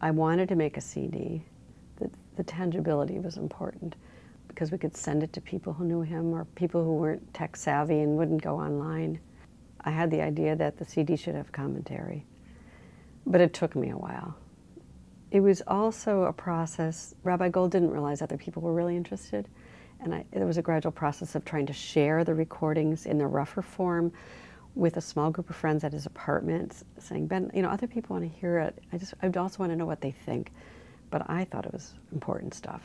I wanted to make a CD. The tangibility was important because we could send it to people who knew him or people who weren't tech savvy and wouldn't go online. I had the idea that the CD should have commentary, but it took me a while. It was also a process. Rabbi Gold didn't realize other people were really interested, and it was a gradual process of trying to share the recordings in the rougher form with a small group of friends at his apartment, saying, Ben, other people want to hear it. I also want to know what they think. But I thought it was important stuff.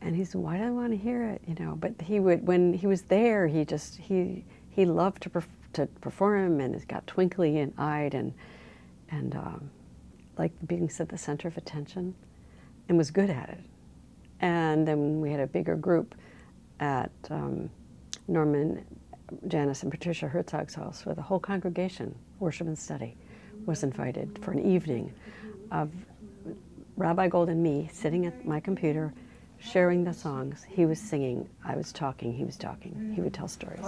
And he said, why do I want to hear it? But he would, when he was there, he loved to perform, and it got twinkly-eyed and like being at the center of attention, and was good at it. And then we had a bigger group at Norman, Janice, and Patricia Herzog's house, where the whole congregation, worship and study, was invited for an evening of Rabbi Gold and me sitting at my computer, sharing the songs. He was singing, I was talking, he was talking. He would tell stories.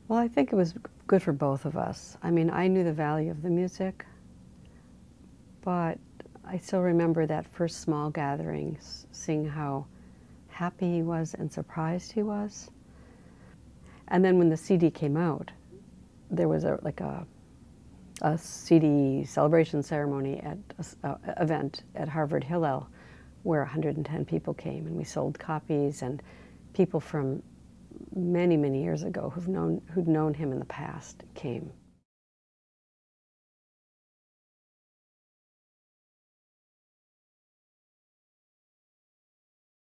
Well, I think it was good for both of us. I mean, I knew the value of the music, but I still remember that first small gathering, seeing how happy he was and surprised he was. And then when the CD came out, there was a CD celebration ceremony at an event at Harvard Hillel, where 110 people came, and we sold copies, and people from many, many years ago who'd known him in the past came.